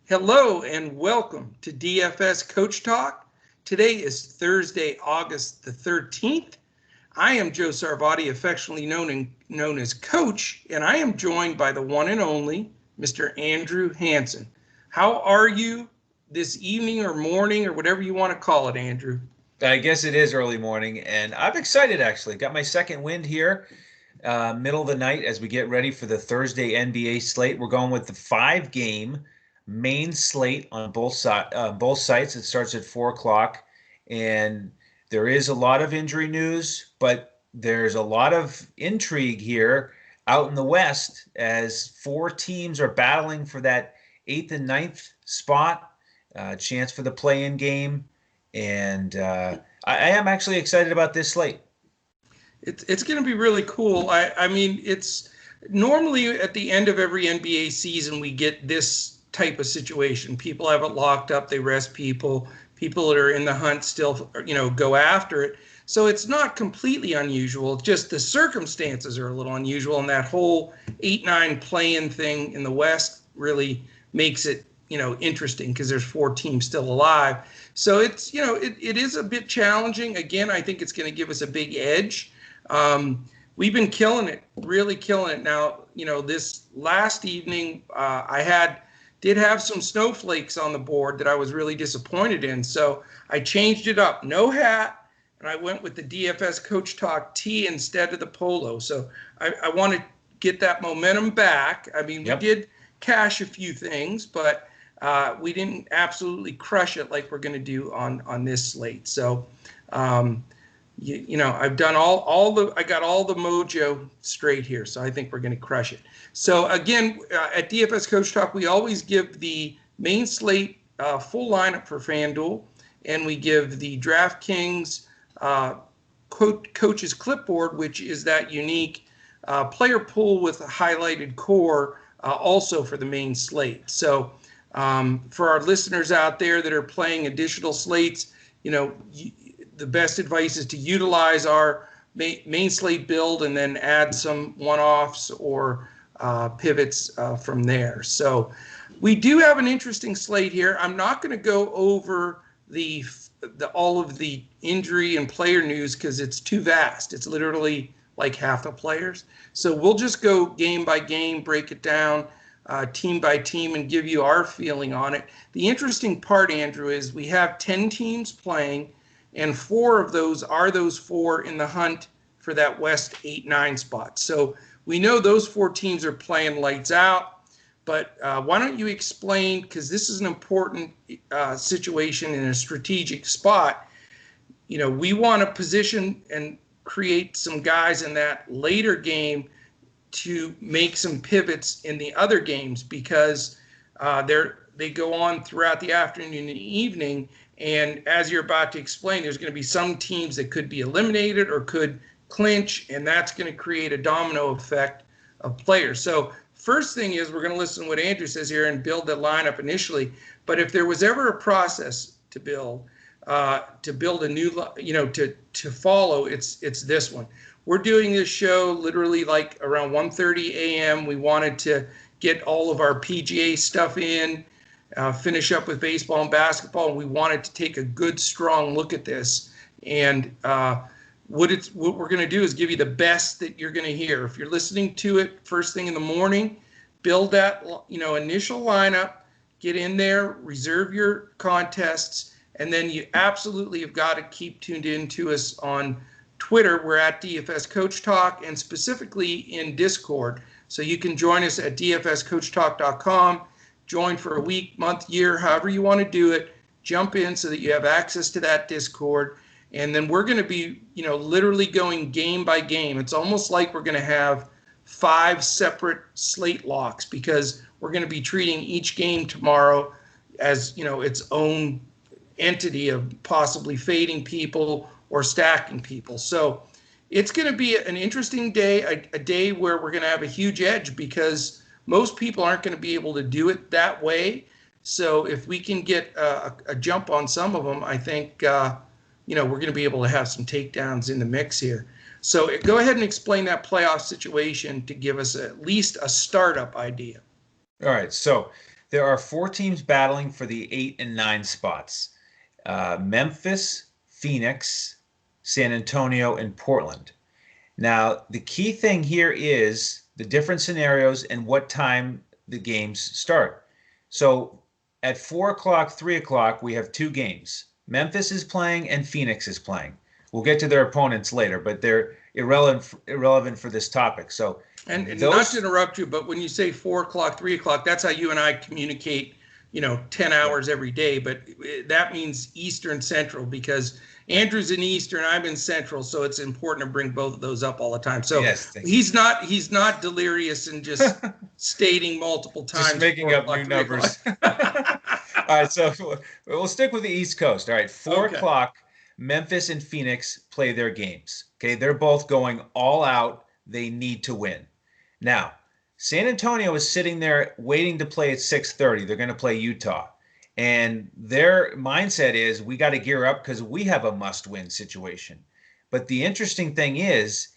Hello and welcome to DFS Coach Talk. Today is Thursday, August the 13th. I am Joe Sarvati, affectionately known as Coach, and I am joined by the one and only Mr. Andrew Hansen. How are you this evening or morning or whatever you want to call it, Andrew? I guess it is early morning, and I'm excited actually. Got my second wind here, middle of the night as we get ready for the Thursday NBA slate. We're going with the 5-game main slate on both sites. It starts at 4 o'clock, and there is a lot of injury news, but there's a lot of intrigue here out in the West as 4 teams are battling for that 8th and 9th spot, chance for the play-in game. And I am actually excited about this slate. It's going to be really cool. I mean, it's normally at the end of every NBA season, we get this type of situation. People have it locked up. They rest people. People that are in the hunt still, go after it. So it's not completely unusual. Just the circumstances are a little unusual. And that whole 8-9 play-in thing in the West really makes it, interesting because there's 4 teams still alive. So it's, it is a bit challenging. Again, I think it's going to give us a big edge. We've been killing it, really killing it. Now, this last evening, I did have some snowflakes on the board that I was really disappointed in. So I changed it up. No hat, and I went with the DFS Coach Talk tee instead of the polo. So I want to get that momentum back. I mean, Yep. We did cash a few things, but we didn't absolutely crush it like we're going to do on this slate. So, I've done I got all the mojo straight here. So I think we're going to crush it. So again, at DFS Coach Talk, we always give the main slate full lineup for FanDuel, and we give the DraftKings coach's clipboard, which is that unique player pool with a highlighted core, also for the main slate. So for our listeners out there that are playing additional slates, the best advice is to utilize our main slate build and then add some one-offs or pivots from there. So we do have an interesting slate here. I'm not going to go over all of the injury and player news because it's too vast. It's literally like half the players. So we'll just go game by game, break it down, team by team, and give you our feeling on it. The interesting part, Andrew, is we have 10 teams playing, and 4 of those are those 4 in the hunt for that West 8-9 spot. So we know those 4 teams are playing lights out, but why don't you explain, because this is an important situation in a strategic spot. We want to position and create some guys in that later game to make some pivots in the other games, because they go on throughout the afternoon and evening. And as you're about to explain, there's going to be some teams that could be eliminated or could clinch, and that's going to create a domino effect of players. So first thing is we're going to listen to what Andrew says here and build the lineup initially. But if there was ever a process to build a new, to follow, it's this one. We're doing this show literally like around 1:30 a.m. We wanted to get all of our PGA stuff in, finish up with baseball and basketball, and we wanted to take a good, strong look at this. And what we're going to do is give you the best that you're going to hear. If you're listening to it first thing in the morning, build that initial lineup, get in there, reserve your contests, and then you absolutely have got to keep tuned in to us on Twitter. We're at DFS Coach Talk, and specifically in Discord. So you can join us at dfscoachtalk.com. Join for a week, month, year, however you want to do it. Jump in so that you have access to that Discord. And then we're going to be, literally going game by game. It's almost like we're going to have 5 separate slate locks, because we're going to be treating each game tomorrow as, its own entity of possibly fading people or stacking people. So it's going to be an interesting day, a day where we're going to have a huge edge, because most people aren't going to be able to do it that way. So if we can get a jump on some of them, I think, we're going to be able to have some takedowns in the mix here. So go ahead and explain that playoff situation to give us at least a startup idea. All right. So there are 4 teams battling for the 8 and 9 spots. Memphis, Phoenix, San Antonio, and Portland. Now, the key thing here is the different scenarios and what time the games start. So at 4 o'clock, 3 o'clock, we have 2 games. Memphis is playing and Phoenix is playing. We'll get to their opponents later, but they're irrelevant for this topic. So, and not to interrupt you, but when you say 4 o'clock, 3 o'clock, that's how you and I communicate, 10 hours every day. But that means Eastern Central, because Andrew's in Eastern, I'm in Central, so it's important to bring both of those up all the time. So yes, he's not delirious and just stating multiple times. Just making up new numbers. All right, so we'll stick with the East Coast. All right, 4 o'clock, Memphis and Phoenix play their games. Okay, they're both going all out. They need to win. Now, San Antonio is sitting there waiting to play at 6:30. They're going to play Utah. And their mindset is, we got to gear up because we have a must-win situation. But the interesting thing is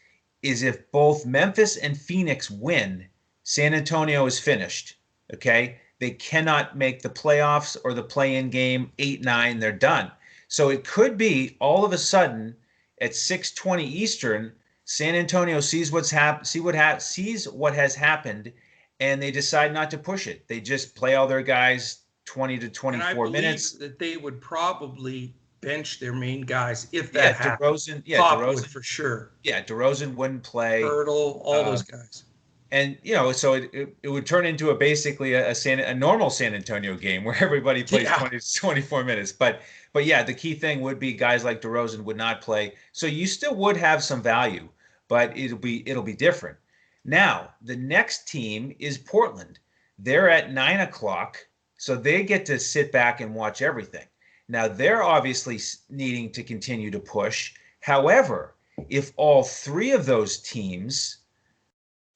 if both Memphis and Phoenix win, San Antonio is finished. Okay? They cannot make the playoffs or the play-in game. 8-9, they're done. So it could be all of a sudden at 6:20 Eastern, San Antonio sees what has happened, and they decide not to push it. They just play all their guys 20 to 24 minutes. That they would probably bench their main guys if that happened. DeRozan for sure. Yeah, DeRozan wouldn't play. Hurdle, all those guys. And so it would turn into basically a normal San Antonio game where everybody plays 20 to 24 minutes. But yeah, the key thing would be guys like DeRozan would not play. So you still would have some value, but it'll be different. Now, the next team is Portland. They're at 9 o'clock, so they get to sit back and watch everything. Now, they're obviously needing to continue to push. However, if all 3 of those teams,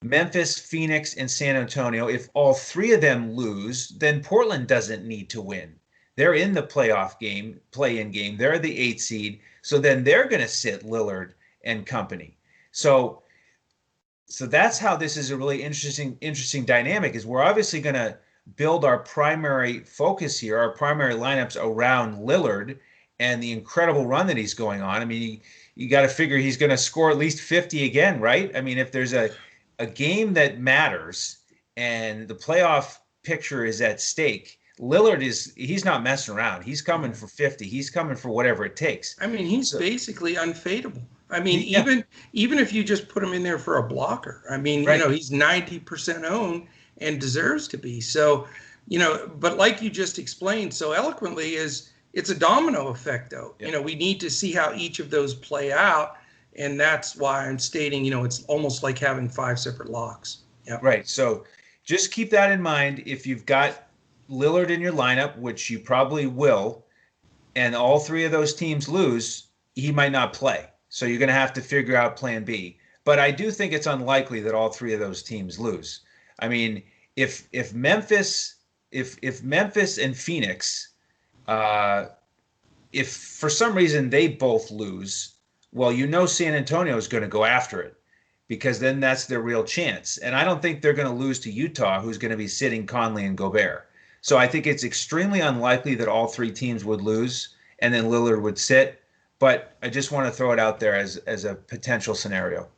Memphis, Phoenix, and San Antonio, if all 3 of them lose, then Portland doesn't need to win. They're in the play-in game. They're the 8th seed. So then they're going to sit Lillard and company. So that's how this is a really interesting dynamic, is we're obviously going to build our primary focus here, our primary lineups around Lillard and the incredible run that he's going on. I mean, you got to figure he's going to score at least 50 again, right? I mean, if there's a game that matters and the playoff picture is at stake, Lillard he's not messing around. He's coming for 50. He's coming for whatever it takes. I mean, he's basically unfadable. I mean, even if you just put him in there for a blocker, I mean, right. He's 90% owned and deserves to be. So, but like you just explained so eloquently, it's a domino effect, though. Yeah. We need to see how each of those play out. And that's why I'm stating, it's almost like having 5 separate locks. Yeah. Right. So just keep that in mind. If you've got Lillard in your lineup, which you probably will, and all 3 of those teams lose, he might not play. So you're going to have to figure out plan B. But I do think it's unlikely that all 3 of those teams lose. I mean, if Memphis and Phoenix, if for some reason they both lose, well, San Antonio is going to go after it, because then that's their real chance. And I don't think they're going to lose to Utah, who's going to be sitting Conley and Gobert. So I think it's extremely unlikely that all 3 teams would lose and then Lillard would sit. But I just want to throw it out there as a potential scenario.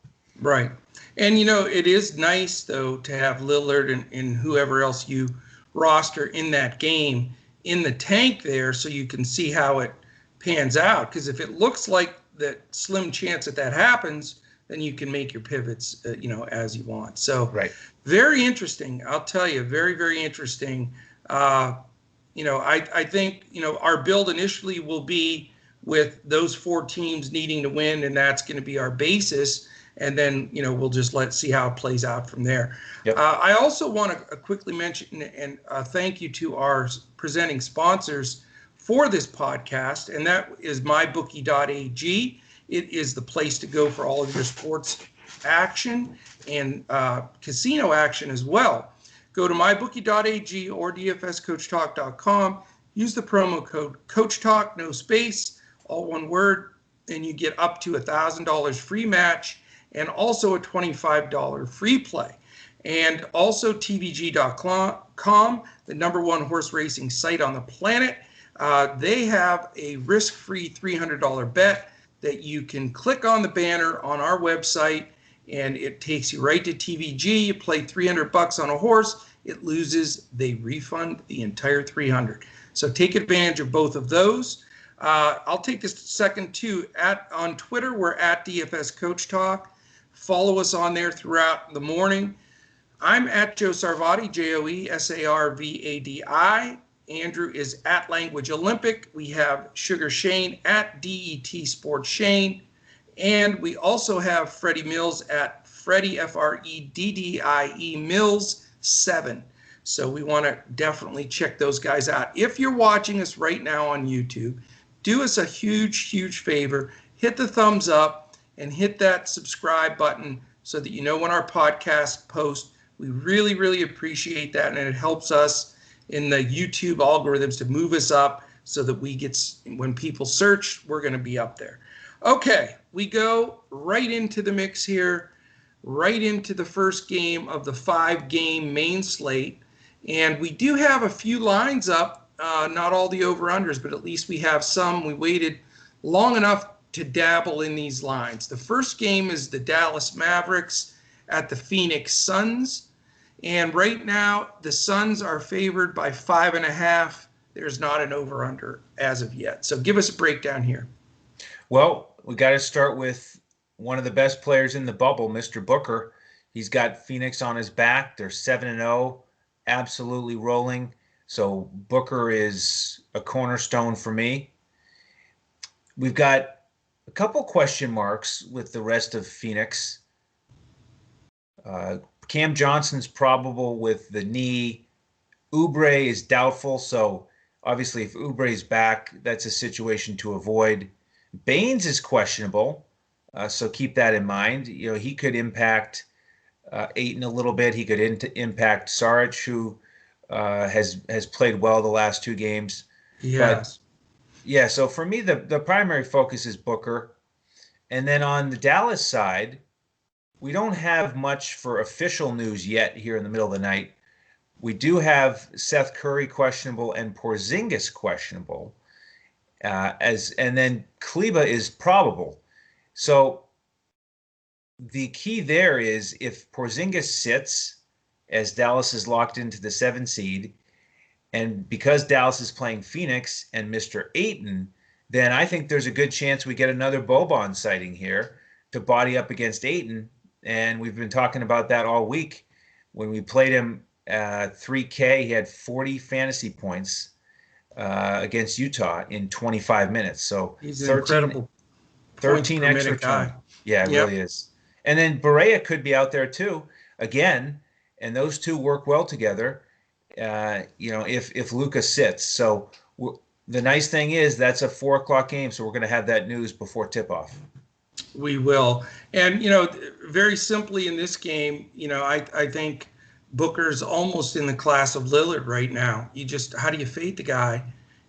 Right. And, it is nice, though, to have Lillard and whoever else you roster in that game in the tank there, so you can see how it pans out. Because if it looks like that slim chance that happens, then you can make your pivots, as you want. So right. Very interesting. I'll tell you, very, very interesting. I think, our build initially will be with those 4 teams needing to win, and that's going to be our basis. And then, we'll just see how it plays out from there. Yep. I also want to quickly mention and thank you to our presenting sponsors for this podcast, and that is mybookie.ag. It is the place to go for all of your sports action and casino action as well. Go to mybookie.ag or dfscoachtalk.com. Use the promo code CoachTalk, no space, all one word, and you get up to $1,000 free match and also a $25 free play. And also tvg.com. the #1 horse racing site on the planet. They have a risk-free $300 bet that you can click on the banner on our website, and it takes you right to TVG. You play $300 on a horse, it loses, they refund the entire 300. So take advantage of both of those. I'll take this second too. On Twitter, we're at DFS Coach Talk. Follow us on there throughout the morning. I'm at Joe Sarvadi, JoeSarvadi. Andrew is at Language Olympic. We have Sugar Shane at DET Sports Shane. And we also have Freddie Mills at Freddie, FREDDIE Mills 7. So we want to definitely check those guys out. If you're watching us right now on YouTube, do us a huge, huge favor. Hit the thumbs up and hit that subscribe button so that you know when our podcast posts. We really, really appreciate that, and it helps us in the YouTube algorithms to move us up so that we get, when people search, we're going to be up there. Okay, we go right into the mix here, right into the first game of the 5-game main slate. And we do have a few lines up, not all the over-unders, but at least we have some. We waited long enough to dabble in these lines. The first game is the Dallas Mavericks at the Phoenix Suns. And right now, the Suns are favored by 5.5. There's not an over-under as of yet. So give us a breakdown here. Well, we got to start with one of the best players in the bubble, Mr. Booker. He's got Phoenix on his back. They're 7-0, absolutely rolling. So Booker is a cornerstone for me. We've got a couple question marks with the rest of Phoenix. Cam Johnson's probable with the knee. Oubre is doubtful. So obviously if Oubre is back, that's a situation to avoid. Baines is questionable. So keep that in mind. You know, he could impact Ayton a little bit. He could impact Saric, who has played well the last 2 games. Yes. But, yeah, so for me, the primary focus is Booker. And then on the Dallas side, we don't have much for official news yet here in the middle of the night. We do have Seth Curry questionable and Porzingis questionable. And then Kleba is probable. So the key there is if Porzingis sits, as Dallas is locked into the 7 seed, and because Dallas is playing Phoenix and Mr. Ayton, then I think there's a good chance we get another Boban sighting here to body up against Ayton. And we've been talking about that all week. When we played him 3K, he had 40 fantasy points against Utah in 25 minutes. So he's an incredible 13 extra guy. Yeah, it really is. And then Barea could be out there too, again, and those two work well together. If Luka sits. So the nice thing is that's a 4:00 game, so we're going to have that news before tip-off. We will. And, very simply in this game, I think Booker's almost in the class of Lillard right now. How do you fade the guy,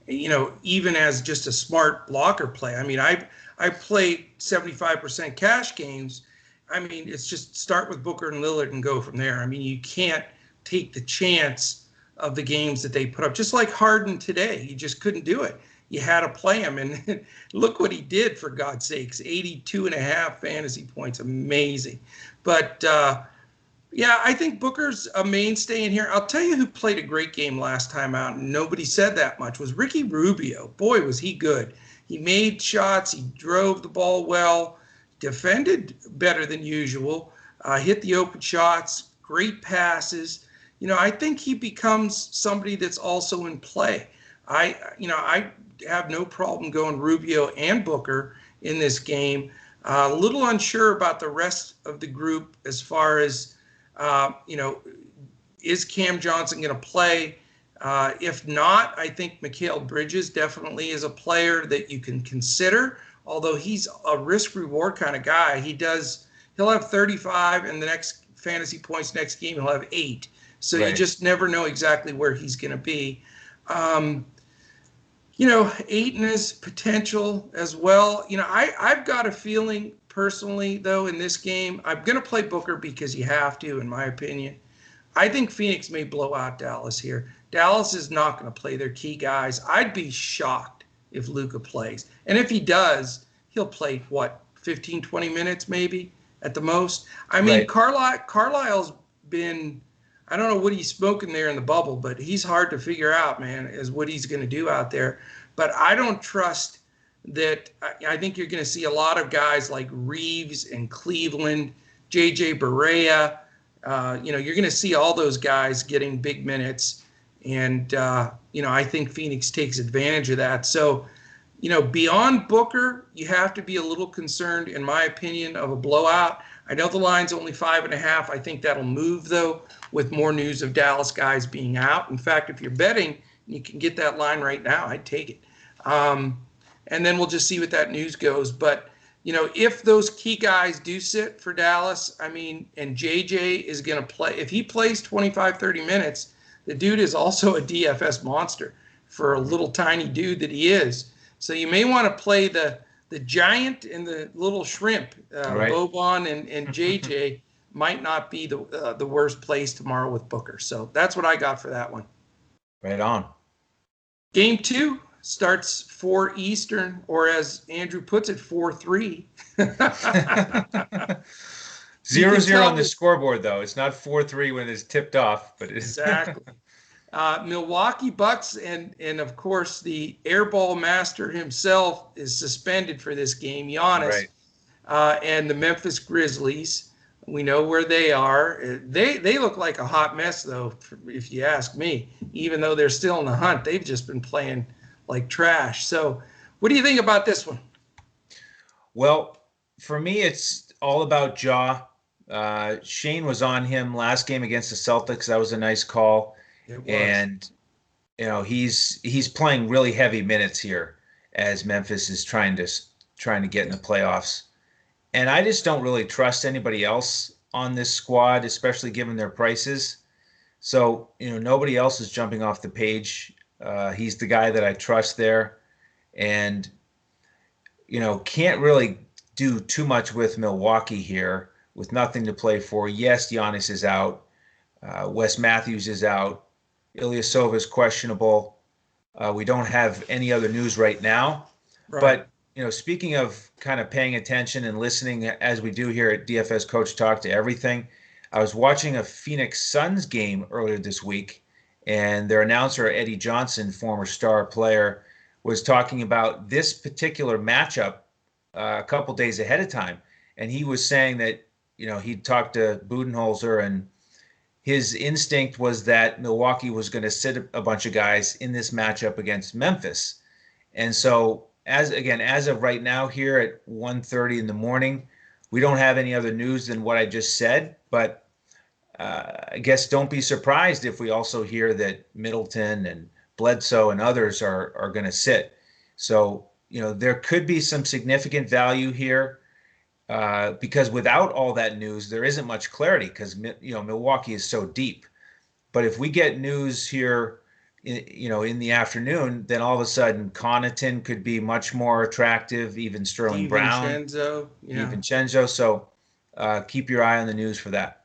even as just a smart blocker play? I mean, I played 75% cash games. I mean, it's just start with Booker and Lillard and go from there. I mean, you can't take the chance of the games that they put up. Just like Harden today, you just couldn't do it. You had to play him, and look what he did, for God's sakes, 82.5 fantasy points. Amazing. But, I think Booker's a mainstay in here. I'll tell you who played a great game last time out, and nobody said that much, was Ricky Rubio. Boy, was he good. He made shots. He drove the ball well, defended better than usual, hit the open shots, great passes. I think he becomes somebody that's also in play. I have no problem going Rubio and Booker in this game. A little unsure about the rest of the group as far as, is Cam Johnson going to play? If not, I think Mikal Bridges definitely is a player that you can consider, although he's a risk-reward kind of guy. He'll have 35, and the next fantasy points next game he'll have 8. So right. You just never know exactly where he's going to be. Ayton is potential as well. I've got a feeling personally, though, in this game, I'm going to play Booker because you have to, in my opinion. I think Phoenix may blow out Dallas here. Dallas is not going to play their key guys. I'd be shocked if Luka plays. And if he does, he'll play, 15, 20 minutes maybe at the most. I mean, Right. Carlisle's been, I don't know what he's smoking there in the bubble, but he's hard to figure out, man, is what he's going to do out there. But I don't trust that. I think you're going to see a lot of guys like Reeves and Cleveland, JJ Barea. You're going to see all those guys getting big minutes. And, I think Phoenix takes advantage of that. So, beyond Booker, you have to be a little concerned, in my opinion, of a blowout. I know the line's only 5.5. I think that'll move, though, with more news of Dallas guys being out. In fact, if you're betting, you can get that line right now. I'd take it. And then we'll just see what that news goes. But, if those key guys do sit for Dallas, and JJ is going to play, if he plays 25, 30 minutes, the dude is also a DFS monster for a little tiny dude that he is. So you may want to play the giant and the little shrimp. Right. Boban and JJ might not be the worst place tomorrow with Booker. So that's what I got for that one. Right on. Game 2 starts 4 Eastern, or as Andrew puts it, 4-3. 0-0 on the scoreboard, though. It's not 4-3 when it's tipped off, but it's Exactly. Milwaukee Bucks and of course the airball master himself is suspended for this game, Giannis. Right. And the Memphis Grizzlies. We know where they are. They look like a hot mess, though, if you ask me. Even though they're still in the hunt, they've just been playing like trash. So, what do you think about this one? Well, for me, it's all about Ja. Shane was on him last game against the Celtics. That was a nice call. And he's playing really heavy minutes here as Memphis is trying to get in the playoffs. And I just don't really trust anybody else on this squad, especially given their prices. So, nobody else is jumping off the page. He's the guy that I trust there. And, can't really do too much with Milwaukee here with nothing to play for. Yes, Giannis is out. Wes Matthews is out. Ilyasova is questionable. We don't have any other news right now. Right. But, speaking of kind of paying attention and listening as we do here at DFS Coach Talk to everything, I was watching a Phoenix Suns game earlier this week, and their announcer, Eddie Johnson, former star player, was talking about this particular matchup a couple days ahead of time. And he was saying that, he'd talked to Budenholzer, and his instinct was that Milwaukee was going to sit a bunch of guys in this matchup against Memphis. And so, as of right now here at 1:30 in the morning, we don't have any other news than what I just said. But I guess don't be surprised if we also hear that Middleton and Bledsoe and others are going to sit. So, there could be some significant value here. Because without all that news, there isn't much clarity because, Milwaukee is so deep. But if we get news here, in the afternoon, then all of a sudden Connaughton could be much more attractive, even Sterling Brown. DiVincenzo. So keep your eye on the news for that.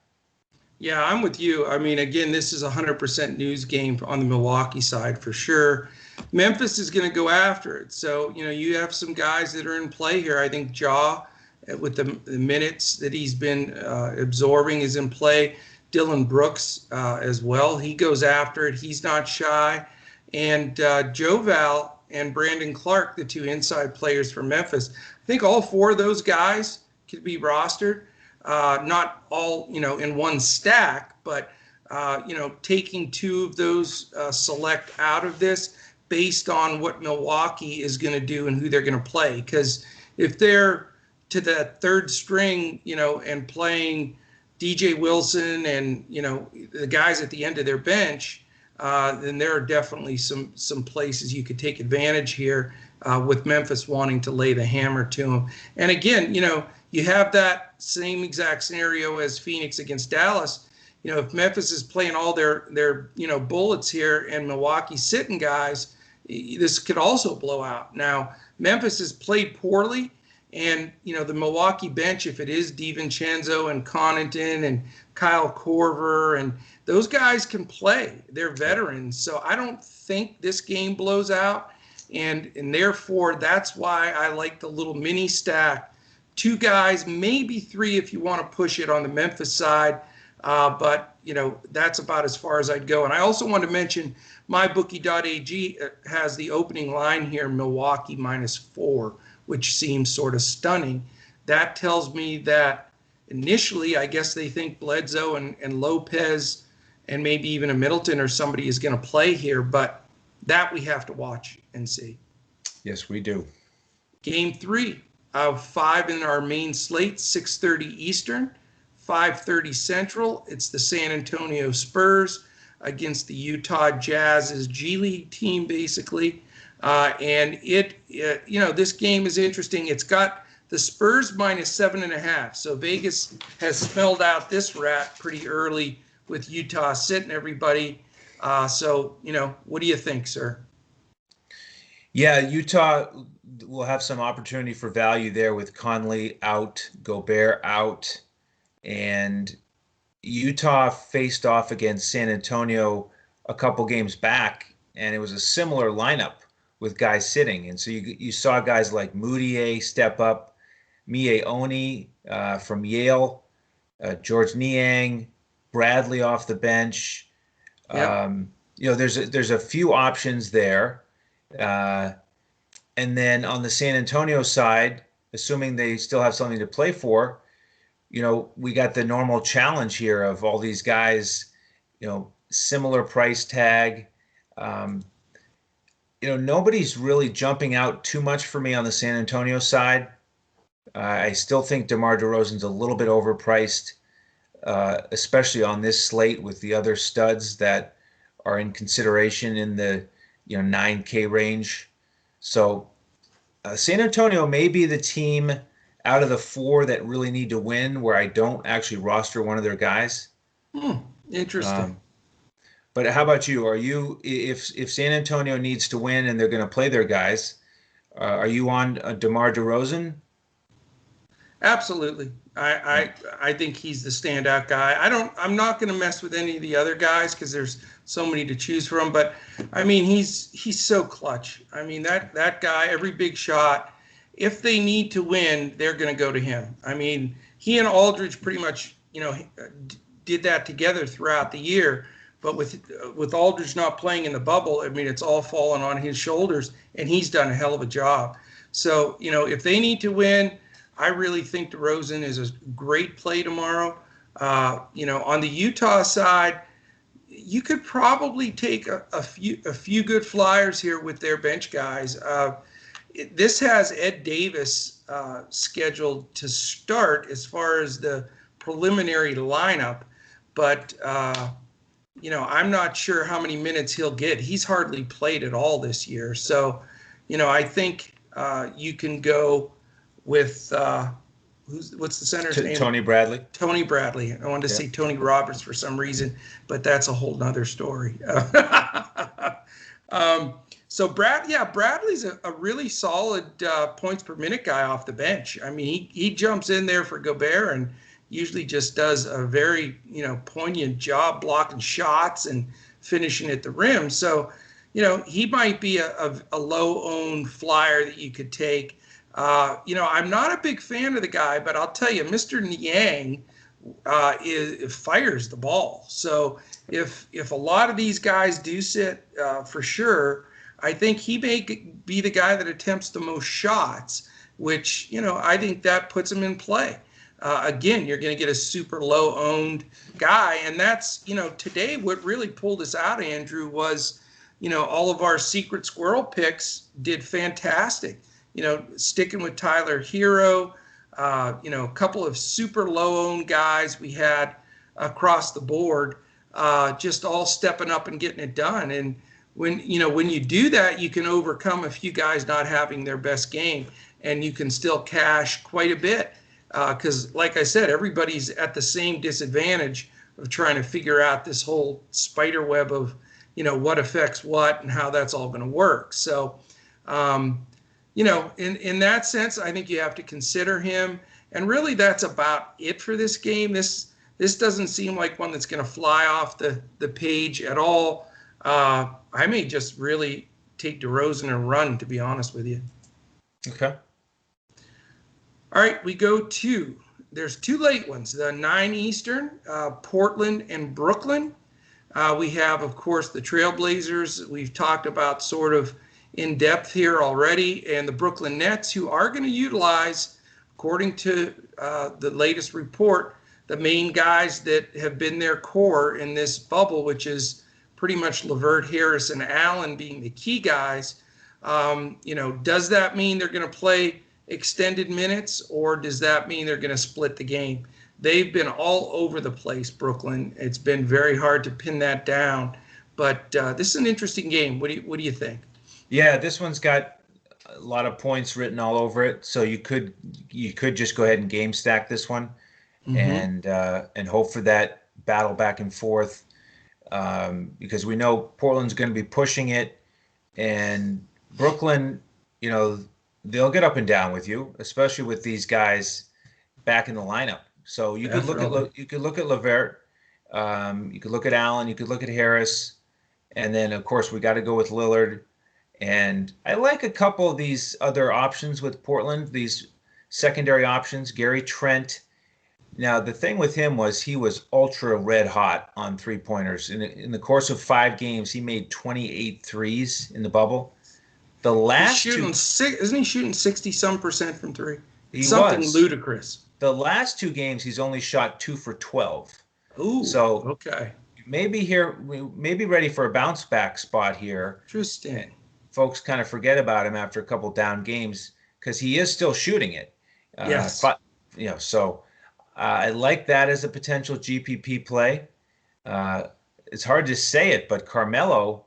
Yeah, I'm with you. Again, this is a 100% news game on the Milwaukee side for sure. Memphis is going to go after it. So, you have some guys that are in play here. I think Ja, with the minutes that he's been absorbing, is in play. Dylan Brooks as well. He goes after it. He's not shy. And Joval and Brandon Clark, the two inside players for Memphis, I think all 4 of those guys could be rostered. Not all, in one stack, but, taking 2 of those select out of this based on what Milwaukee is going to do and who they're going to play. Because if they're to that third string, and playing DJ Wilson and, the guys at the end of their bench, then there are definitely some places you could take advantage here with Memphis wanting to lay the hammer to them. And again, you have that same exact scenario as Phoenix against Dallas. If Memphis is playing all their bullets here and Milwaukee's sitting guys, this could also blow out. Now, Memphis has played poorly, And, the Milwaukee bench, if it is DiVincenzo and Connaughton and Kyle Korver, and those guys can play. They're veterans. So I don't think this game blows out. And therefore, that's why I like the little mini stack. 2 guys, maybe 3 if you want to push it on the Memphis side. But, that's about as far as I'd go. And I also want to mention mybookie.ag has the opening line here, Milwaukee -4, which seems sort of stunning. That tells me that initially, I guess they think Bledsoe and Lopez and maybe even a Middleton or somebody is going to play here. But that we have to watch and see. Yes, we do. Game 3 of 5 in our main slate, 6:30 Eastern, 5:30 Central. It's the San Antonio Spurs against the Utah Jazz's G League team, basically. And this game is interesting. It's got the Spurs -7.5. So Vegas has smelled out this rat pretty early with Utah sitting everybody. So, what do you think, sir? Yeah, Utah will have some opportunity for value there with Conley out, Gobert out, and Utah faced off against San Antonio a couple games back, and it was a similar lineup with guys sitting. And so you saw guys like Moutier step up, Mie Oni from Yale, George Niang, Bradley off the bench. Yep. There's a few options there. And then on the San Antonio side, assuming they still have something to play for, we got the normal challenge here of all these guys, similar price tag. Nobody's really jumping out too much for me on the San Antonio side. I still think DeMar DeRozan's a little bit overpriced, especially on this slate with the other studs that are in consideration in the 9K range. So San Antonio may be the team out of the 4 that really need to win where I don't actually roster one of their guys. Interesting. But how about you? Are you, if San Antonio needs to win and they're going to play their guys, are you on DeMar DeRozan? Absolutely. I think he's the standout guy. I'm not going to mess with any of the other guys because there's so many to choose from. But I mean, he's so clutch. I mean, that guy, every big shot, if they need to win, they're going to go to him. I mean, he and Aldridge pretty much, did that together throughout the year. But with Aldridge not playing in the bubble, I mean, it's all fallen on his shoulders, and he's done a hell of a job. So, if they need to win, I really think DeRozan is a great play tomorrow. On the Utah side, you could probably take a few good flyers here with their bench guys. This has Ed Davis scheduled to start as far as the preliminary lineup, but I'm not sure how many minutes he'll get. He's hardly played at all this year. So, I think you can go with what's the center's name? Tony Bradley. Tony Bradley. I wanted to say Tony Roberts for some reason, but that's a whole nother story. So Bradley's a really solid points per minute guy off the bench. I mean, he jumps in there for Gobert and usually just does a very poignant job blocking shots and finishing at the rim. So he might be a low owned flyer that you could take. I'm not a big fan of the guy, but I'll tell you, Mr. Niang fires the ball. So if a lot of these guys do sit for sure, I think he may be the guy that attempts the most shots, which, I think that puts him in play. Again, you're going to get a super low owned guy. And that's, today what really pulled us out, Andrew, was, all of our secret squirrel picks did fantastic. Sticking with Tyler Hero, a couple of super low-owned guys we had across the board, just all stepping up and getting it done. And when you do that, you can overcome a few guys not having their best game, and you can still cash quite a bit. Because, like I said, everybody's at the same disadvantage of trying to figure out this whole spider web of, what affects what and how that's all going to work. So, in that sense, I think you have to consider him. And really, that's about it for this game. This doesn't seem like one that's going to fly off the page at all. I may just really take DeRozan and run, to be honest with you. Okay. All right, there's two late ones, the 9 Eastern, Portland and Brooklyn. We have, of course, the Trailblazers. We've talked about sort of in depth here already, and the Brooklyn Nets, who are going to utilize, according to the latest report, the main guys that have been their core in this bubble, which is pretty much LeVert, Harris, and Allen being the key guys. Does that mean they're going to play extended minutes, or does that mean they're going to split the game? They've been all over the place, Brooklyn. It's been very hard to pin that down, but this is an interesting game. What do you think? Yeah, this one's got a lot of points written all over it, so you could just go ahead and game stack this one, and hope for that battle back and forth, because we know Portland's going to be pushing it, and Brooklyn, they'll get up and down with you, especially with these guys back in the lineup. So you could look at LeVert, you could look at Allen, you could look at Harris, and then of course we got to go with Lillard. And I like a couple of these other options with Portland, these secondary options. Gary Trent. Now the thing with him was he was ultra red hot on 3-pointers. In the course of 5 games, he made 28 threes in the bubble. The last isn't he shooting 60-some% from 3? Something ludicrous. The last 2 games, he's only shot 2 for 12. Ooh, so okay. Maybe ready for a bounce back spot here. Interesting. Folks kind of forget about him after a couple down games because he is still shooting it. Yes. But, so I like that as a potential GPP play. It's hard to say it, but Carmelo,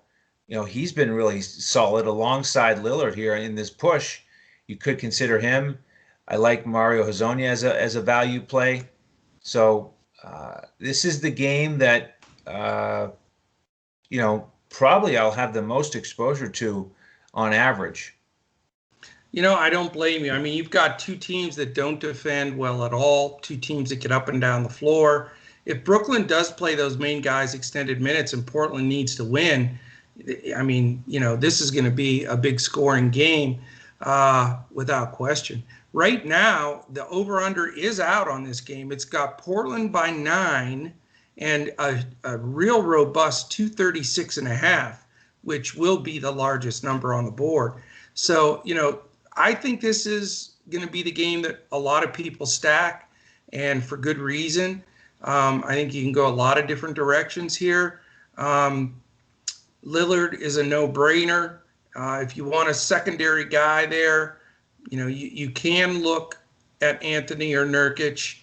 he's been really solid alongside Lillard here in this push. You could consider him. I like Mario Hezonja as a value play. So this is the game that, probably I'll have the most exposure to on average. I don't blame you. I mean, you've got 2 teams that don't defend well at all, 2 teams that get up and down the floor. If Brooklyn does play those main guys extended minutes and Portland needs to win, I mean, this is going to be a big scoring game without question. Right now, the over-under is out on this game. It's got Portland by 9 and a real robust 236.5, which will be the largest number on the board. So, I think this is going to be the game that a lot of people stack, and for good reason. I think you can go a lot of different directions here. Lillard is a no-brainer. If you want a secondary guy there, you can look at Anthony or Nurkic.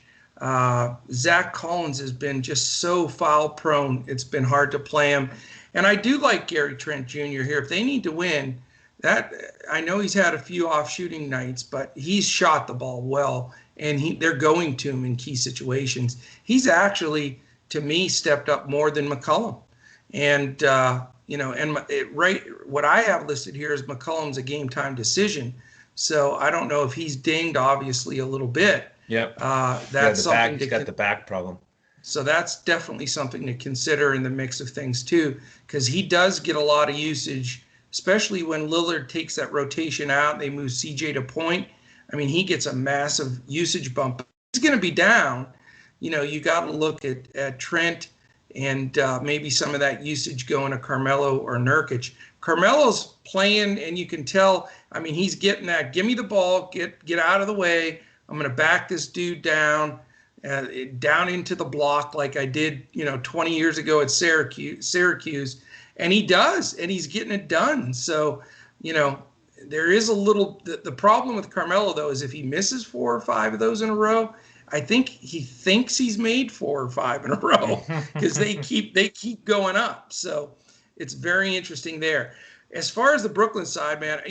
Zach Collins has been just so foul prone. It's been hard to play him. And I do like Gary Trent Jr. here. If they need to win, I know he's had a few off shooting nights, but he's shot the ball well, and they're going to him in key situations. He's actually, to me, stepped up more than McCollum. And, what I have listed here is McCollum's a game time decision. So I don't know if he's dinged, obviously, a little bit. Yep. That's something he's got the back problem. So that's definitely something to consider in the mix of things too, because he does get a lot of usage, especially when Lillard takes that rotation out. They move CJ to point. I mean, he gets a massive usage bump. He's going to be down. You got to look at Trent and maybe some of that usage going to Carmelo or Nurkic. Carmelo's playing, and you can tell. I mean, he's getting that. Give me the ball. Get out of the way. I'm going to back this dude down into the block like I did, 20 years ago at Syracuse. And he does, and he's getting it done. So, there is a little. The problem with Carmelo though is if he misses 4 or 5 of those in a row, I think he thinks he's made 4 or 5 in a row because they keep going up. So it's very interesting there. As far as the Brooklyn side, man,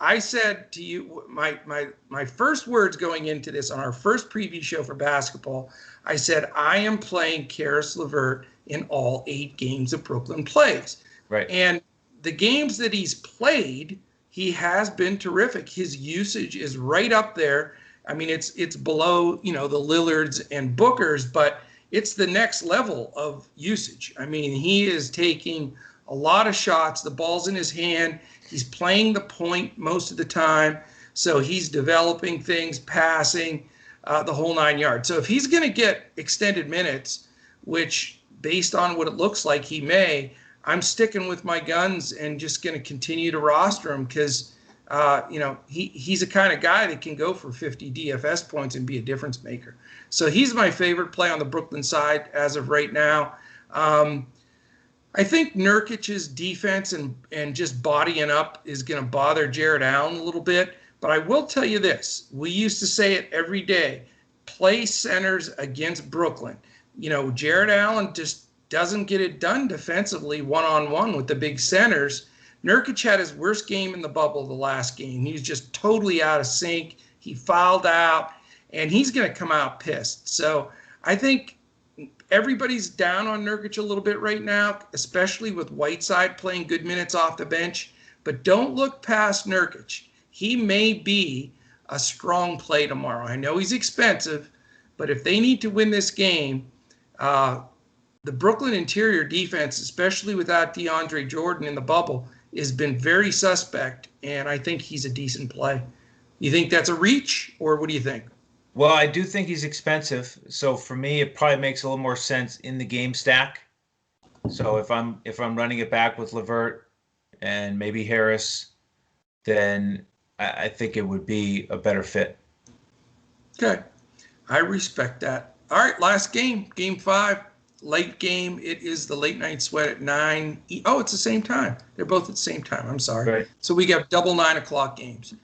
I said to you, my first words going into this on our first preview show for basketball, I said, I am playing Karis LeVert in all 8 games that Brooklyn plays. Right. And the games that he's played, he has been terrific. His usage is right up there. I mean, it's below, the Lillards and Bookers, but it's the next level of usage. I mean, he is taking a lot of shots. The ball's in his hand. He's playing the point most of the time. So he's developing things, passing, the whole 9 yards. So if he's going to get extended minutes, which based on what it looks like he may, I'm sticking with my guns and just going to continue to roster him because, he's a kind of guy that can go for 50 DFS points and be a difference maker. So he's my favorite play on the Brooklyn side as of right now. I think Nurkic's defense and just bodying up is going to bother Jared Allen a little bit. But I will tell you this. We used to say it every day. Play centers against Brooklyn. Jared Allen just doesn't get it done defensively one-on-one with the big centers. Nurkic had his worst game in the bubble the last game. He was just totally out of sync. He fouled out, and he's going to come out pissed. So I think everybody's down on Nurkic a little bit right now, especially with Whiteside playing good minutes off the bench. But don't look past Nurkic. He may be a strong play tomorrow. I know he's expensive, but if they need to win this game, the Brooklyn interior defense, especially without DeAndre Jordan in the bubble, has been very suspect, and I think he's a decent play. You think that's a reach, or what do you think? Well, I do think he's expensive. So for me, it probably makes a little more sense in the game stack. So if I'm running it back with LeVert and maybe Harris, then I think it would be a better fit. Okay. I respect that. All right, last game, game 5, late game. It is the late night sweat at 9. Oh, it's the same time. They're both at the same time. I'm sorry. Right. So we got double 9 o'clock games.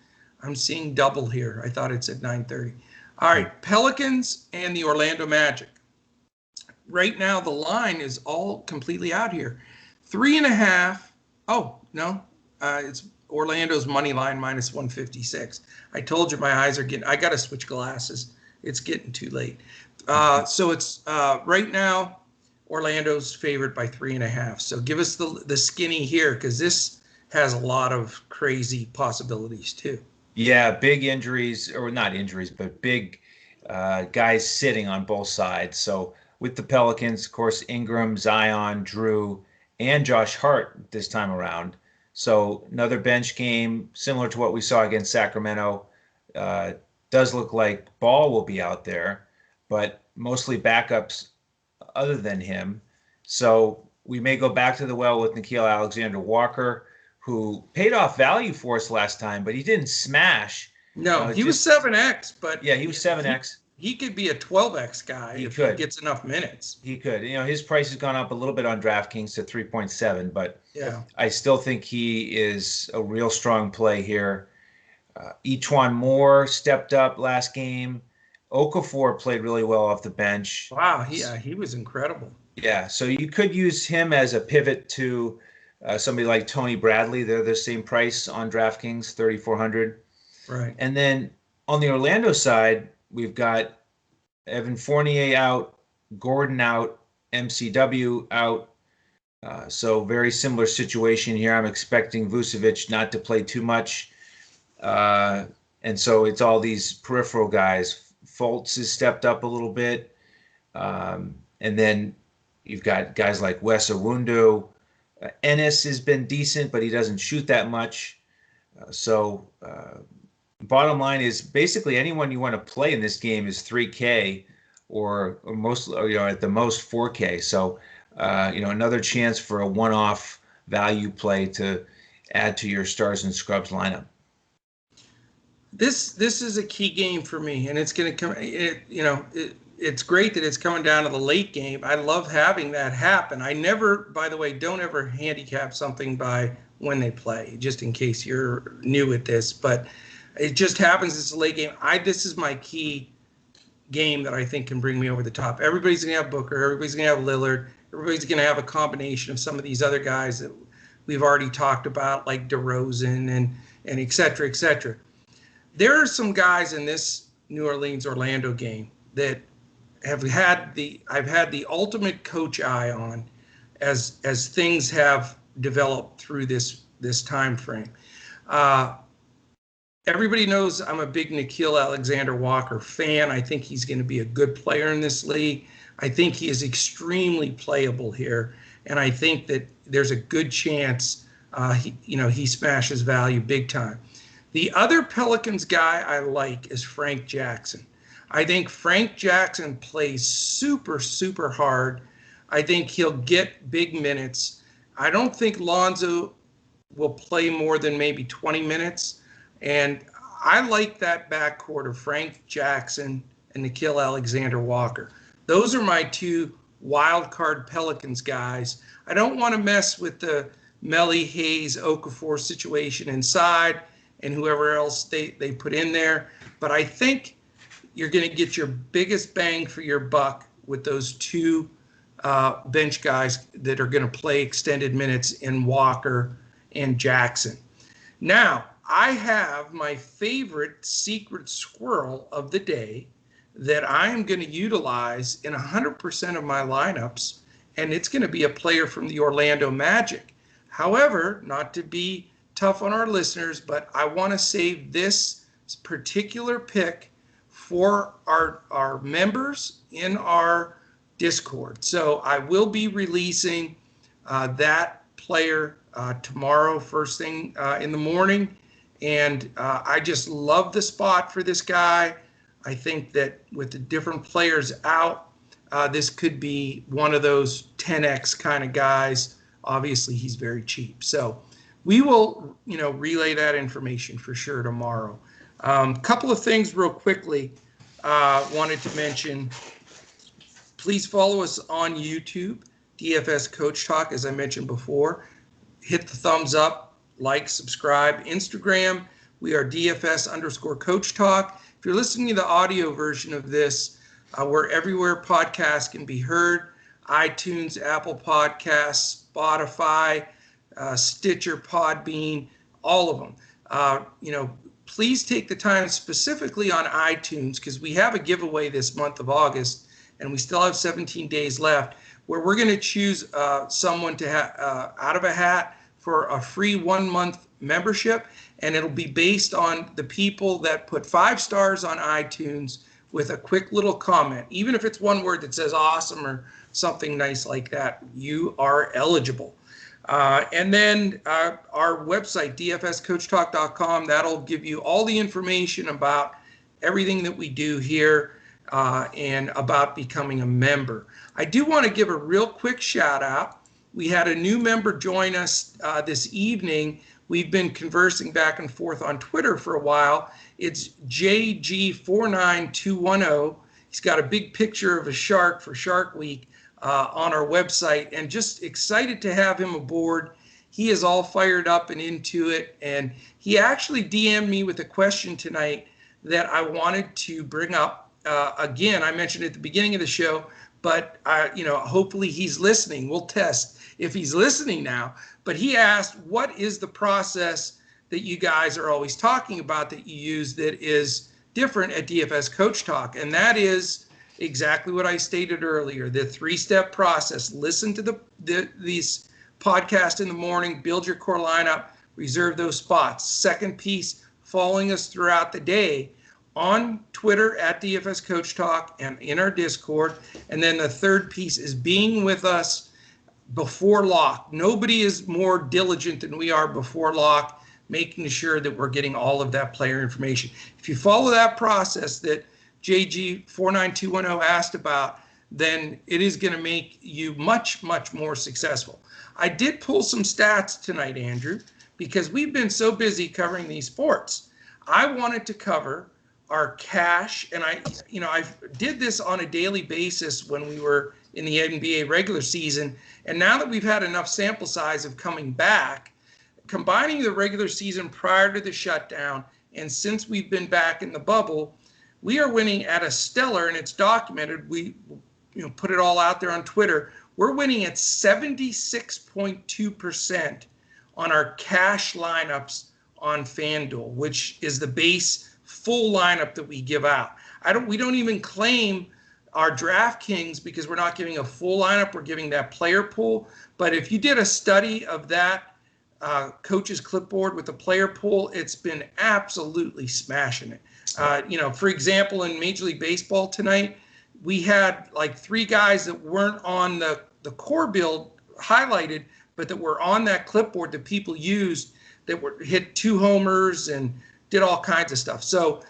I'm seeing double here. I thought it's at 9:30. All right, Pelicans and the Orlando Magic. Right now, the line is all completely out here. 3.5. Oh, no. It's Orlando's money line minus 156. I told you my eyes are getting, I got to switch glasses. It's getting too late. So it's right now, Orlando's favored by 3.5. So give us the skinny here because this has a lot of crazy possibilities too. Yeah, big injuries, or not injuries, but big guys sitting on both sides. So with the Pelicans, of course, Ingram, Zion, Drew, and Josh Hart this time around. So another bench game, similar to what we saw against Sacramento. Does look like Ball will be out there, but mostly backups other than him. So we may go back to the well with Nickeil Alexander-Walker, who paid off value for us last time, but he didn't smash. No, he was 7X, but yeah, he was 7X. He could be a 12X guy if he gets enough minutes. He could. His price has gone up a little bit on DraftKings to 3.7, but yeah, I still think he is a real strong play here. Etuan Moore stepped up last game. Okafor played really well off the bench. Wow, he was incredible. Yeah, so you could use him as a pivot to somebody like Tony Bradley. They're the same price on DraftKings, 3,400. Right. And then on the Orlando side, we've got Evan Fournier out, Gordon out, MCW out. So very similar situation here. I'm expecting Vucevic not to play too much. And so it's all these peripheral guys. Fultz has stepped up a little bit. And then you've got guys like Wes Iwundu. Ennis has been decent, but he doesn't shoot that much. So bottom line is basically anyone you want to play in this game is 3K or most, at the most 4K. So, another chance for a one-off value play to add to your stars and scrubs lineup. This is a key game for me, and it's going to come. It's great that it's coming down to the late game. I love having that happen. I never, by the way, don't ever handicap something by when they play, just in case you're new at this. But it just happens it's a late game. This is my key game that I think can bring me over the top. Everybody's going to have Booker. Everybody's going to have Lillard. Everybody's going to have a combination of some of these other guys that we've already talked about, like DeRozan and et cetera, et cetera. There are some guys in this New Orleans-Orlando game that I've had the ultimate coach eye on as things have developed through this time frame. Uh, Everybody knows I'm a big Nickeil Alexander-Walker fan. I think he's going to be a good player in this league. I think he is extremely playable here, and I think that there's a good chance he smashes value big time. The other Pelicans guy I like is Frank Jackson. I think Frank Jackson plays super, super hard. I think he'll get big minutes. I don't think Lonzo will play more than maybe 20 minutes. And I like that backcourt of Frank Jackson and Nickeil Alexander-Walker. Those are my two wild card Pelicans guys. I don't want to mess with the Melly, Hayes, Okafor situation inside and whoever else they put in there. But I think you're going to get your biggest bang for your buck with those two bench guys that are going to play extended minutes in Walker and Jackson. Now, I have my favorite secret squirrel of the day that I am going to utilize in 100% of my lineups, and it's going to be a player from the Orlando Magic. However, not to be tough on our listeners, but I want to save this particular pick for our members in our Discord. So I will be releasing that player tomorrow, first thing in the morning. And I just love the spot for this guy. I think that with the different players out, this could be one of those 10x kind of guys. Obviously, he's very cheap. So we will, relay that information for sure tomorrow. Couple of things real quickly wanted to mention. Please follow us on YouTube, DFS Coach Talk, as I mentioned before. Hit the thumbs up, like, subscribe. Instagram, we are DFS_Coach Talk. If you're listening to the audio version of this, we're everywhere podcasts can be heard. iTunes, Apple Podcasts, Spotify, Stitcher, Podbean, all of them. Please take the time specifically on iTunes, because we have a giveaway this month of August, and we still have 17 days left, where we're going to choose someone to out of a hat for a free 1-month membership, and it'll be based on the people that put 5 stars on iTunes with a quick little comment. Even if it's one word that says awesome or something nice like that, you are eligible. And then our website, dfscoachtalk.com, that'll give you all the information about everything that we do here and about becoming a member. I do want to give a real quick shout out. We had a new member join us this evening. We've been conversing back and forth on Twitter for a while. It's JG49210. He's got a big picture of a shark for Shark Week on our website, and just excited to have him aboard. He is all fired up and into it, and he actually DM'd me with a question tonight that I wanted to bring up. Again, I mentioned at the beginning of the show, but hopefully he's listening. We'll test if he's listening now. But he asked, what is the process that you guys are always talking about that you use that is different at DFS Coach Talk? And that is exactly what I stated earlier, the 3-step process. Listen to these podcasts in the morning, build your core lineup, reserve those spots. Second piece, following us throughout the day on Twitter at DFS Coach Talk and in our Discord. And then the third piece is being with us before lock. Nobody is more diligent than we are before lock, making sure that we're getting all of that player information. If you follow that process that JG49210 asked about, then it is going to make you much, much more successful. I did pull some stats tonight, Andrew, because we've been so busy covering these sports. I wanted to cover our cash, and I did this on a daily basis when we were in the NBA regular season, and now that we've had enough sample size of coming back, combining the regular season prior to the shutdown and since we've been back in the bubble, we are winning at a stellar, and it's documented. We put it all out there on Twitter. We're winning at 76.2% on our cash lineups on FanDuel, which is the base full lineup that we give out. We don't even claim our DraftKings because we're not giving a full lineup. We're giving that player pool. But if you did a study of that coach's clipboard with the player pool, it's been absolutely smashing it. For example, in Major League Baseball tonight, we had like 3 guys that weren't on the core build highlighted, but that were on that clipboard that people used, that were hit 2 homers and did all kinds of stuff. So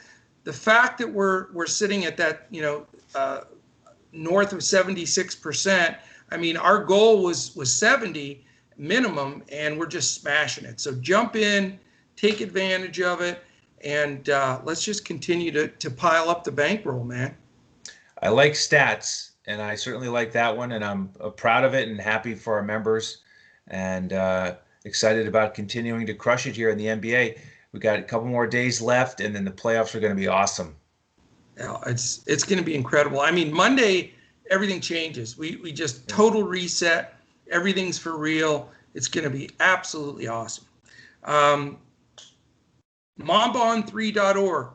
the fact that we're sitting at that, north of 76%, I mean, our goal was 70 minimum, and we're just smashing it. So jump in, take advantage of it, and let's just continue to pile up the bankroll, man. I like stats, and I certainly like that one, and I'm proud of it and happy for our members, and excited about continuing to crush it here in the NBA. We got a couple more days left, and then the playoffs are going to be awesome. Yeah, it's going to be incredible. I mean, Monday, everything changes. We just total reset. Everything's for real. It's going to be absolutely awesome. Mambon3.org,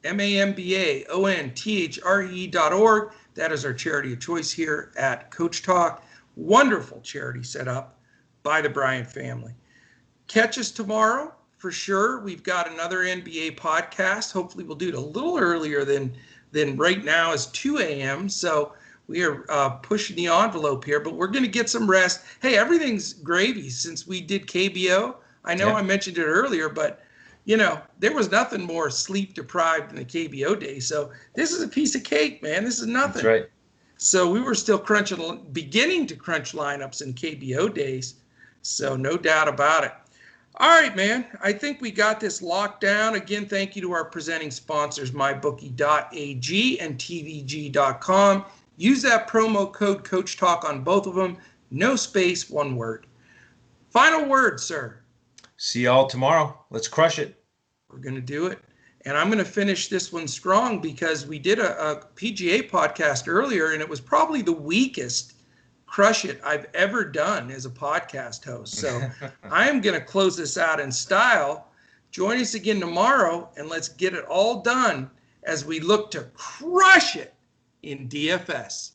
MAMBAONTHRE.org. That is our charity of choice here at Coach Talk. Wonderful charity set up by the Bryant family. Catch us tomorrow for sure. We've got another NBA podcast. Hopefully we'll do it a little earlier than right now is 2 a.m. So we are pushing the envelope here, but we're going to get some rest. Hey, everything's gravy since we did KBO. I know I mentioned it earlier, but there was nothing more sleep deprived than the KBO day. So this is a piece of cake, man. This is nothing. That's right. So we were still beginning to crunch lineups in KBO days. So no doubt about it. All right, man. I think we got this locked down. Again, thank you to our presenting sponsors, mybookie.ag and tvg.com. Use that promo code Coach Talk on both of them. No space, one word. Final word, sir. See y'all tomorrow. Let's crush it. We're going to do it. And I'm going to finish this one strong because we did a PGA podcast earlier, and it was probably the weakest crush it I've ever done as a podcast host. So I am going to close this out in style. Join us again tomorrow, and let's get it all done as we look to crush it in DFS.